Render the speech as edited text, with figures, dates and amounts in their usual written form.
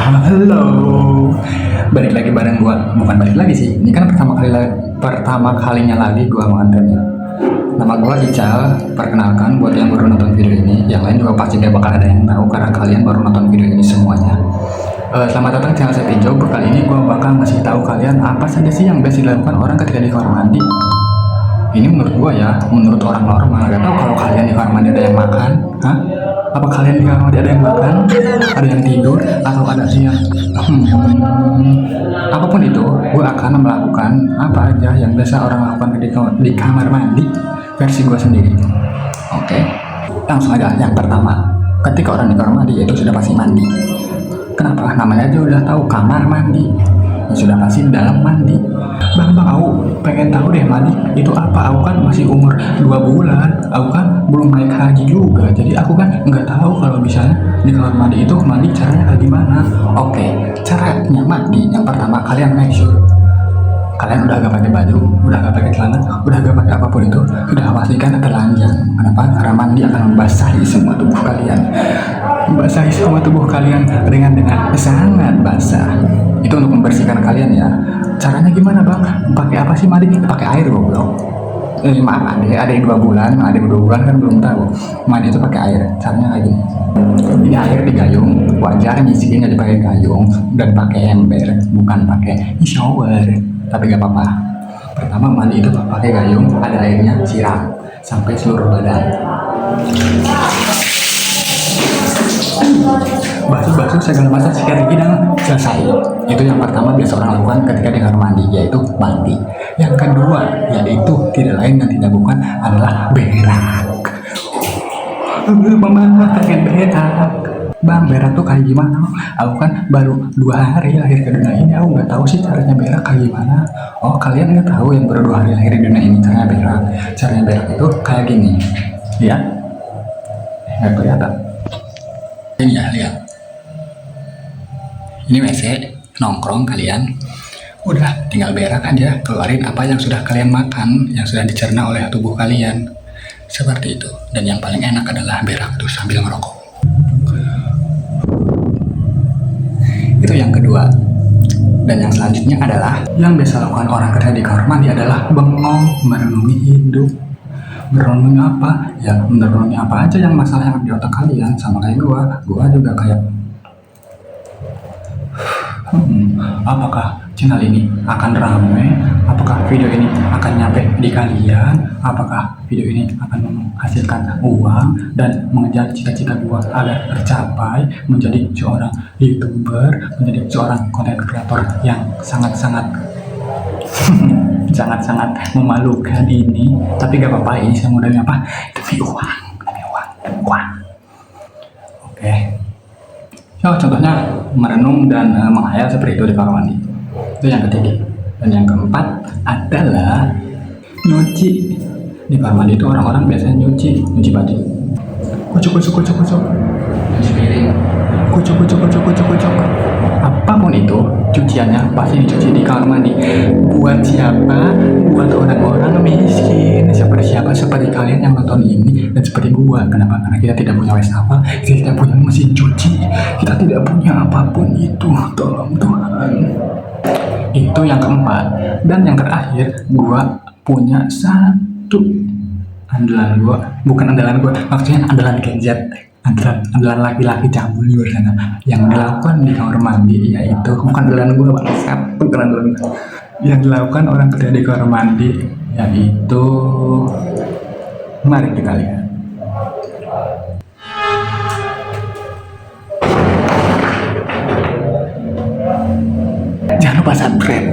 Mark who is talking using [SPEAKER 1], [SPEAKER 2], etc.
[SPEAKER 1] Halo, balik lagi bareng gua. Bukan balik lagi sih, ini kan pertama kalinya lagi gua ngontennya. Nama gua Ical. Perkenalkan buat yang baru nonton video ini, yang lain juga pasti gak bakal ada yang tahu karena kalian baru nonton video ini semuanya. Selamat datang di channel saya Pinjau. Kali ini gua bakal ngasih tahu kalian apa saja sih yang biasa dilakukan orang ketika di kamar mandi. Ini menurut gua ya, menurut orang normal. Gak tau kalau kalian di kamar mandi ada yang makan, hah? Apa kalian di kamar mandi ada yang makan, ada yang tidur, atau ada yang apapun itu, gue akan melakukan apa aja yang biasa orang lakukan di kamar mandi versi gue sendiri. Oke, langsung aja. Yang pertama, ketika orang di kamar mandi itu sudah pasti mandi. Kenapa? Namanya aja udah tahu kamar mandi. Ya sudah pasti dalam mandi. Bang, aku pengen tahu deh mandi itu apa. Aku kan masih umur 2 bulan. Aku kan belum naik haji juga. Jadi aku kan nggak tahu kalau misalnya di kamar mandi itu mandi caranya kayak gimana. Oke, caranya mandi yang pertama kalian make sure kalian udah gak pakai baju, udah gak pakai celana, udah gak pakai apapun itu, udah pastikan telanjang. Kenapa? Karena mandi akan membasahi semua tubuh kalian. Membasahi semua tubuh kalian dengan sangat basah. Itu untuk membersihkan kalian ya. Caranya gimana bang? Pakai apa sih mandi? Pakai air goblok. Maaf, ada yang 2 bulan, ada yang 2 bulan kan belum tahu. Mandi itu pakai air. Caranya kayak gini. Ini air digayung, wajar nyisihin jadi pakai gayung dan pakai ember, bukan pakai shower. Tapi gak apa-apa. Pertama mandi itu pakai gayung, ada airnya, siram sampai seluruh badan. Basuh segala macam sikat gigi dan selesai. Itu yang pertama biasa orang lakukan ketika di kamar mandi, yaitu mandi. Yang kedua yaitu tidak lain dan tidak bukan adalah berak. Mama pengen berak. Bang, berak tuh kayak gimana? Aku kan baru 2 hari lahir ke dunia ini, aku nggak tahu sih caranya berak kayak gimana. Oh, kalian nggak tahu yang baru 2 hari lahir di dunia ini caranya berak? Caranya berak itu kayak gini, lihat, nggak kelihatan. Ini ya, lihat. Ini WC, nongkrong kalian. Udah, tinggal berak aja, keluarin apa yang sudah kalian makan, yang sudah dicerna oleh tubuh kalian. Seperti itu. Dan yang paling enak adalah berak itu sambil ngerokok. Itu yang kedua. Dan yang selanjutnya adalah yang biasa lakukan orang kerja di kamar mandi adalah bengong, merenungi hidup. Merenungi apa? Ya merenungi apa aja yang masalah yang di otak kalian. Sama kayak gua juga kayak apakah channel ini akan ramai? Apakah video ini akan nyampe di kalian? Apakah video ini akan menghasilkan uang dan mengejar cita-cita gua agar tercapai menjadi seorang YouTuber, menjadi seorang content creator yang sangat-sangat sangat-sangat memalukan ini. Tapi gak apa-apa, ini saya modalnya apa? Demi uang. Oke. So, contohnya merenung dan menghayal seperti itu di kamar mandi. Itu yang ketiga. Dan yang keempat adalah nyuci. Di kamar mandi itu orang-orang biasanya nyuci baju. Kucuk. Nyuci piring. Kucuk. Apapun itu, cuciannya pasti dicuci di kamar mandi. Buat siapa? Buat orang-orang miskin. Seperti kalian yang nonton ini dan seperti gua. Kenapa? Karena kita tidak punya wastafel, kita tidak punya mesin cuci, kita tidak punya apapun itu. Tolong Tuhan. Itu yang keempat. Dan yang terakhir, gua punya satu andalan gua. Bukan andalan gua, maksudnya andalan gadget. Andalan laki-laki cabul di luar sana yang dilakukan di kamar mandi, yaitu bukan andalan gue bangsat, bukan andalan gue, yang dilakukan orang kerja di kamar mandi, yaitu mari kita lihat. Jangan lupa subscribe.